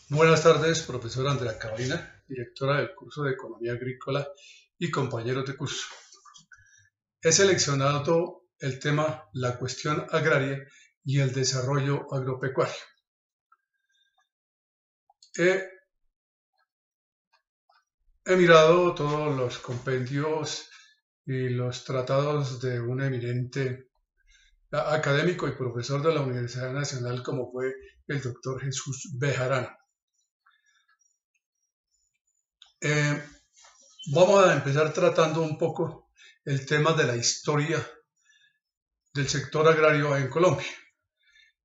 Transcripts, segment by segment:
Buenas tardes, profesora Andrea Cabalina, directora del curso de Economía Agrícola y compañeros de curso. He seleccionado el tema la cuestión agraria y el desarrollo agropecuario. He mirado todos los compendios y los tratados de un eminente académico y profesor de la Universidad Nacional como fue el doctor Jesús Bejarano. Vamos a empezar tratando un poco el tema de la historia del sector agrario en Colombia.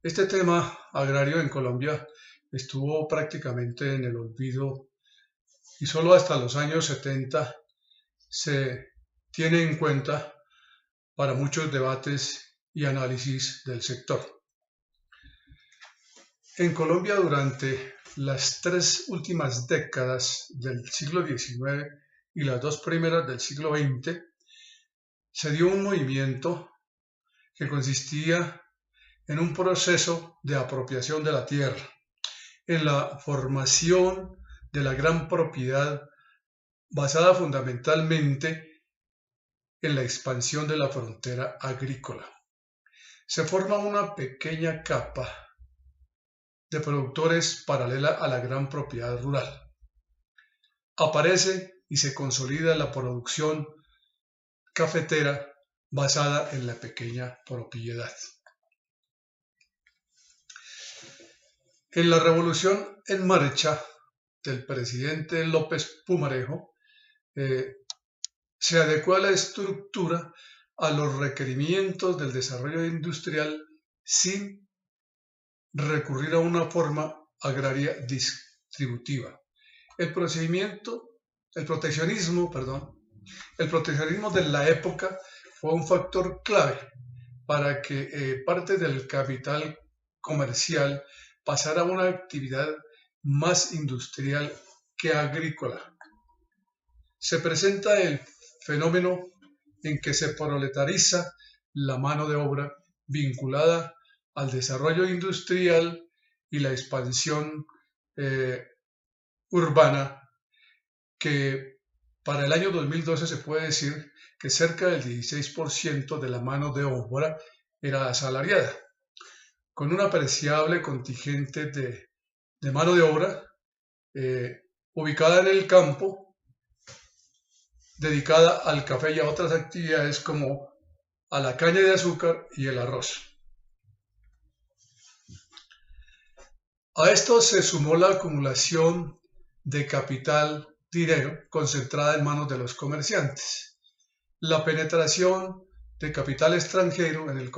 Este tema agrario en Colombia estuvo prácticamente en el olvido y solo hasta los años 70 se tiene en cuenta para muchos debates y análisis del sector. En Colombia durante las 3 últimas décadas del siglo XIX y las 2 primeras del siglo XX se dio un movimiento que consistía en un proceso de apropiación de la tierra, en la formación de la gran propiedad basada fundamentalmente en la expansión de la frontera agrícola. Se forma una pequeña capa de productores paralela a la gran propiedad rural. Aparece y se consolida la producción cafetera basada en la pequeña propiedad. En la revolución en marcha del presidente López Pumarejo, se adecuó la estructura a los requerimientos del desarrollo industrial sin recurrir a una forma agraria distributiva. El proteccionismo de la época fue un factor clave para que parte del capital comercial pasara a una actividad más industrial que agrícola. Se presenta el fenómeno en que se proletariza la mano de obra vinculada al desarrollo industrial y la expansión urbana, que para el año 2012 se puede decir que cerca del 16% de la mano de obra era asalariada, con un apreciable contingente de mano de obra ubicada en el campo, dedicada al café y a otras actividades como a la caña de azúcar y el arroz. A esto se sumó la acumulación de capital dinero concentrada en manos de los comerciantes. La penetración de capital extranjero en el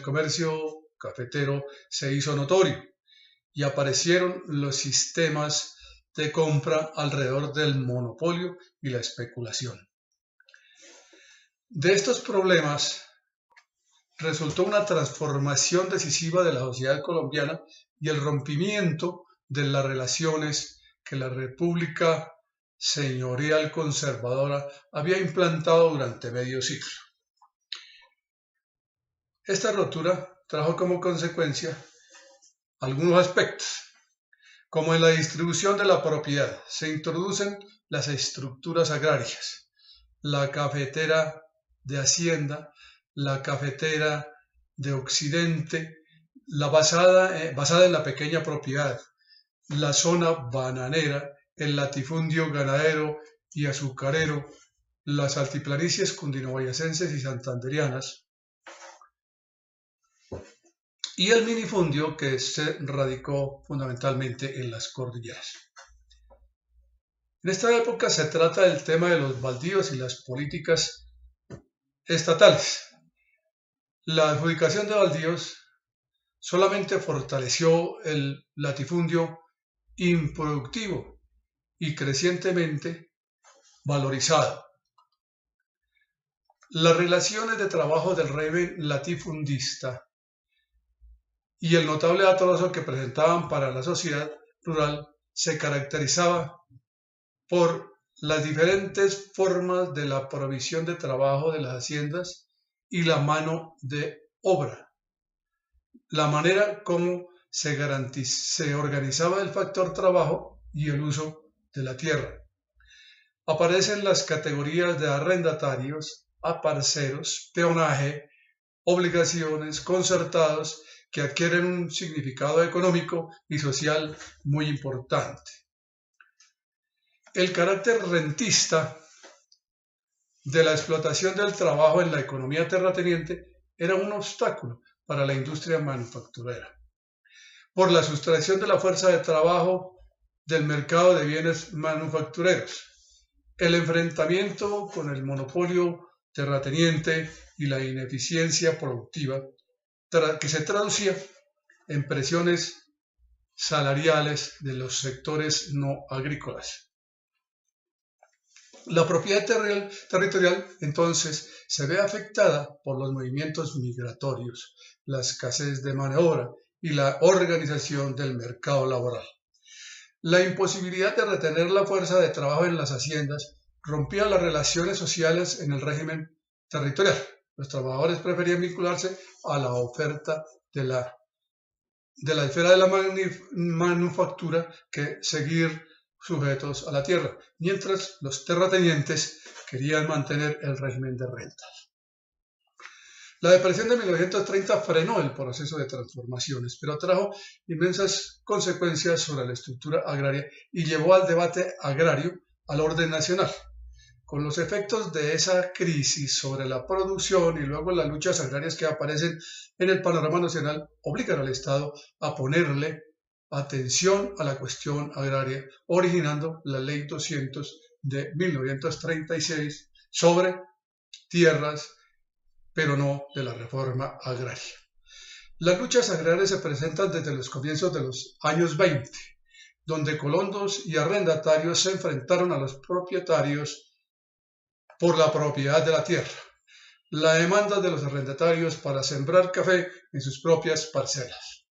comercio cafetero se hizo notorio y aparecieron los sistemas de compra alrededor del monopolio y la especulación. De estos problemas resultó una transformación decisiva de la sociedad colombiana y el rompimiento de las relaciones que la República señorial conservadora había implantado durante medio siglo. Esta ruptura trajo como consecuencia algunos aspectos, como en la distribución de la propiedad. Se introducen las estructuras agrarias, la cafetera de Hacienda, la cafetera de Occidente, basada en la pequeña propiedad, la zona bananera, el latifundio ganadero y azucarero, las altiplanicies cundinaboyacenses y santanderianas, y el minifundio que se radicó fundamentalmente en las cordilleras. En esta época se trata del tema de los baldíos y las políticas estatales. La adjudicación de baldíos solamente fortaleció el latifundio improductivo y crecientemente valorizado. Las relaciones de trabajo del régimen latifundista y el notable atraso que presentaban para la sociedad rural se caracterizaba por las diferentes formas de la provisión de trabajo de las haciendas y la mano de obra, la manera como se organizaba el factor trabajo y el uso de la tierra. Aparecen las categorías de arrendatarios, aparceros, peonaje, obligaciones, concertados, que adquieren un significado económico y social muy importante. El carácter rentista de la explotación del trabajo en la economía terrateniente era un obstáculo para la industria manufacturera. Por la sustracción de la fuerza de trabajo del mercado de bienes manufactureros, el enfrentamiento con el monopolio terrateniente y la ineficiencia productiva que se traducía en presiones salariales de los sectores no agrícolas. La propiedad territorial, entonces, se ve afectada por los movimientos migratorios, la escasez de mano de obra y la organización del mercado laboral. La imposibilidad de retener la fuerza de trabajo en las haciendas rompía las relaciones sociales en el régimen territorial. Los trabajadores preferían vincularse a la oferta de la esfera de la manufactura que seguir sujetos a la tierra, mientras los terratenientes querían mantener el régimen de rentas. La depresión de 1930 frenó el proceso de transformaciones, pero trajo inmensas consecuencias sobre la estructura agraria y llevó al debate agrario al orden nacional. Con los efectos de esa crisis sobre la producción y luego las luchas agrarias que aparecen en el panorama nacional, obligan al Estado a ponerle atención a la cuestión agraria, originando la Ley 200 de 1936 sobre tierras, pero no de la reforma agraria. Las luchas agrarias se presentan desde los comienzos de los años 20, donde colonos y arrendatarios se enfrentaron a los propietarios por la propiedad de la tierra, la demanda de los arrendatarios para sembrar café en sus propias parcelas.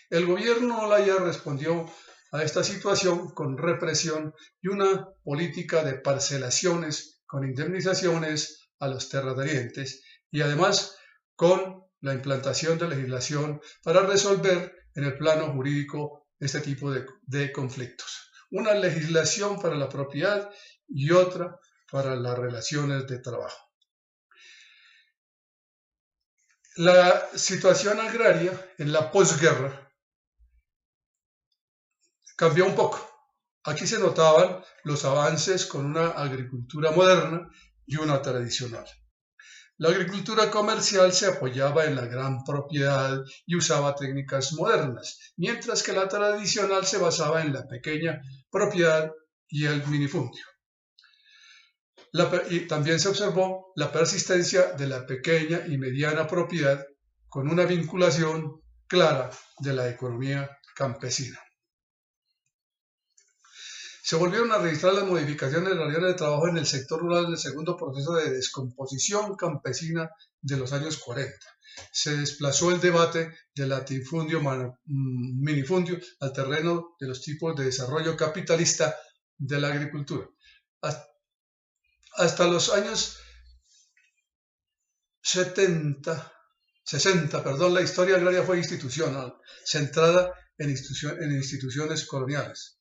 El gobierno Olaya respondió a esta situación con represión y una política de parcelaciones con indemnizaciones a los terratenientes y además con la implantación de legislación para resolver en el plano jurídico este tipo de conflictos. Una legislación para la propiedad y otra para las relaciones de trabajo. La situación agraria en la posguerra cambió un poco. Aquí se notaban los avances con una agricultura moderna y una tradicional. La agricultura comercial se apoyaba en la gran propiedad y usaba técnicas modernas, mientras que la tradicional se basaba en la pequeña propiedad y el minifundio. Y también se observó la persistencia de la pequeña y mediana propiedad con una vinculación clara de la economía campesina. Se volvieron a registrar las modificaciones de las áreas de trabajo en el sector rural del segundo proceso de descomposición campesina de los años 40. Se desplazó el debate del latifundio-minifundio al terreno de los tipos de desarrollo capitalista de la agricultura. Hasta los años 60, la historia agraria fue institucional, centrada en instituciones coloniales.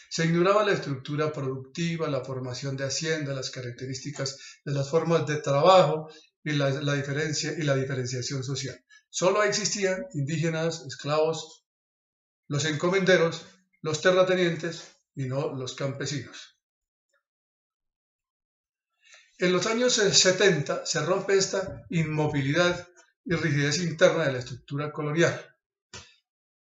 Se ignoraba la estructura productiva, la formación de hacienda, las características de las formas de trabajo y la diferenciación social. Solo existían indígenas, esclavos, los encomenderos, los terratenientes y no los campesinos. En los años 70 se rompe esta inmovilidad y rigidez interna de la estructura colonial,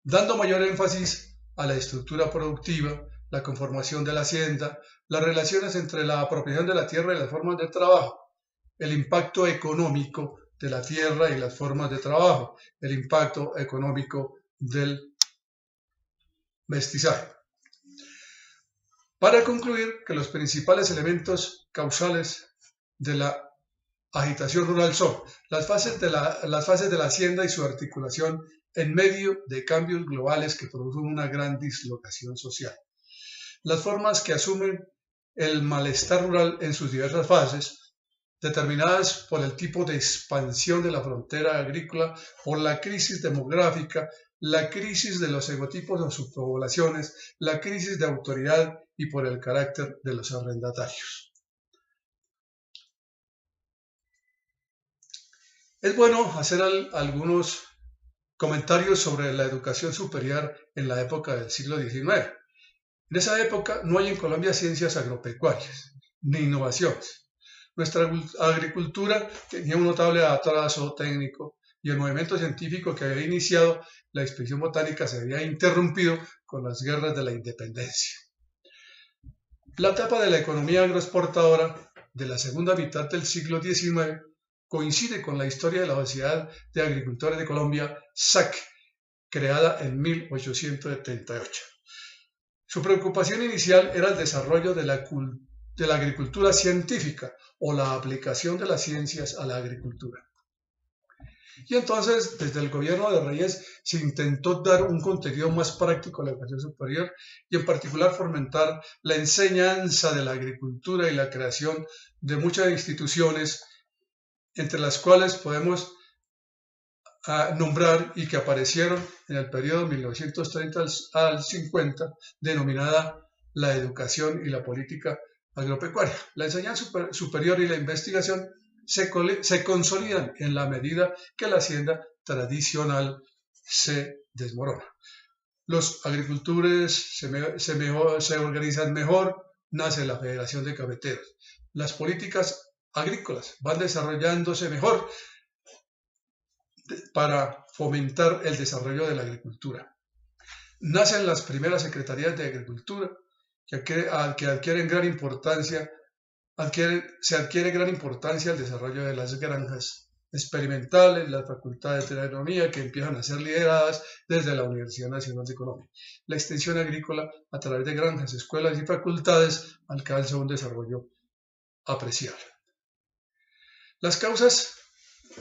dando mayor énfasis a la estructura productiva, la conformación de la hacienda, las relaciones entre la apropiación de la tierra y las formas de trabajo, el impacto económico de la tierra y las formas de trabajo, el impacto económico del mestizaje. Para concluir, que los principales elementos causales de la agitación rural son las fases de la hacienda y su articulación en medio de cambios globales que producen una gran dislocación social. Las formas que asumen el malestar rural en sus diversas fases, determinadas por el tipo de expansión de la frontera agrícola, por la crisis demográfica, la crisis de los egotipos o subpoblaciones, la crisis de autoridad y por el carácter de los arrendatarios. Es bueno hacer algunos comentarios sobre la educación superior en la época del siglo XIX. En esa época no hay en Colombia ciencias agropecuarias ni innovaciones. Nuestra agricultura tenía un notable atraso técnico y el movimiento científico que había iniciado la expedición botánica se había interrumpido con las guerras de la independencia. La etapa de la economía agroexportadora de la segunda mitad del siglo XIX coincide con la historia de la Sociedad de Agricultores de Colombia, SAC, creada en 1878. Su preocupación inicial era el desarrollo de la agricultura científica o la aplicación de las ciencias a la agricultura. Y entonces, desde el gobierno de Reyes se intentó dar un contenido más práctico a la educación superior y en particular fomentar la enseñanza de la agricultura y la creación de muchas instituciones, entre las cuales podemos nombrar y que aparecieron en el periodo 1930 al 50, denominada la educación y la política agropecuaria. La enseñanza superior y la investigación se consolidan en la medida que la hacienda tradicional se desmorona. Los agricultores se organizan mejor, nace la Federación de Cafeteros. Las políticas agrícolas van desarrollándose mejor para fomentar el desarrollo de la agricultura. Nacen las primeras secretarías de agricultura que adquieren gran importancia. Se adquiere gran importancia el desarrollo de las granjas experimentales, las facultades de agronomía que empiezan a ser lideradas desde la Universidad Nacional de Colombia. La extensión agrícola a través de granjas, escuelas y facultades alcanza un desarrollo apreciable. Las causas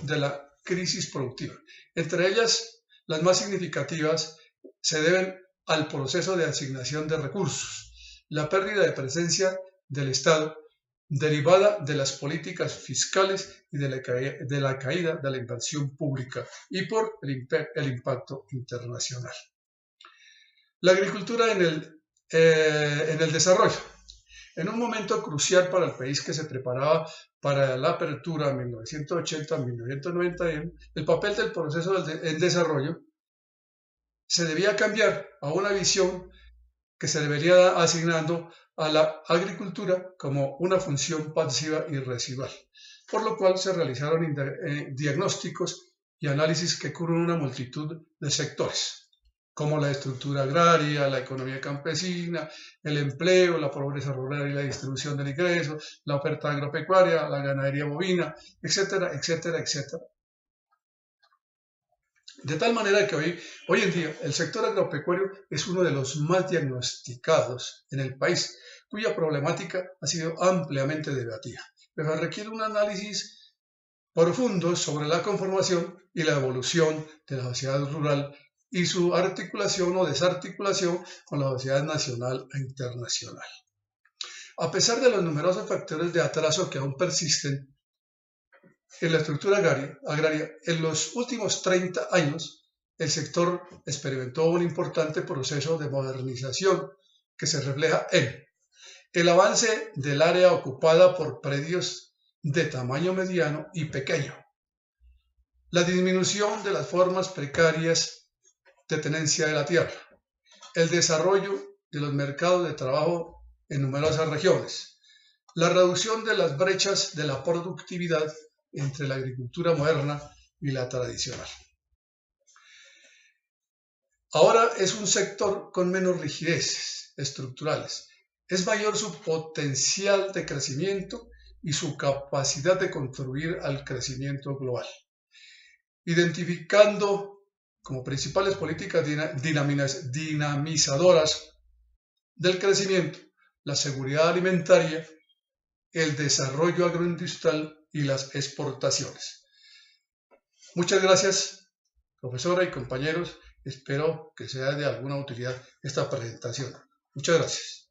de la crisis productiva, entre ellas las más significativas, se deben al proceso de asignación de recursos, la pérdida de presencia del Estado derivada de las políticas fiscales y de la caída de la inversión pública y por el impacto internacional. La agricultura en el desarrollo. En un momento crucial para el país que se preparaba para la apertura 1980-1991, el papel del proceso del desarrollo se debía cambiar a una visión que se debería asignando a la agricultura como una función pasiva y residual, por lo cual se realizaron diagnósticos y análisis que cubren una multitud de sectores, como la estructura agraria, la economía campesina, el empleo, la pobreza rural y la distribución del ingreso, la oferta agropecuaria, la ganadería bovina, etcétera, etcétera, etcétera. De tal manera que hoy en día el sector agropecuario es uno de los más diagnosticados en el país, cuya problemática ha sido ampliamente debatida, pero requiere un análisis profundo sobre la conformación y la evolución de la sociedad rural y su articulación o desarticulación con la sociedad nacional e internacional. A pesar de los numerosos factores de atraso que aún persisten en la estructura agraria, en los últimos 30 años, el sector experimentó un importante proceso de modernización que se refleja en el avance del área ocupada por predios de tamaño mediano y pequeño, la disminución de las formas precarias de tenencia de la tierra, el desarrollo de los mercados de trabajo en numerosas regiones, la reducción de las brechas de la productividad entre la agricultura moderna y la tradicional. Ahora es un sector con menos rigideces estructurales, es mayor su potencial de crecimiento y su capacidad de contribuir al crecimiento global, identificando como principales políticas dinamizadoras del crecimiento la seguridad alimentaria, el desarrollo agroindustrial y las exportaciones. Muchas gracias, profesora y compañeros. Espero que sea de alguna utilidad esta presentación. Muchas gracias.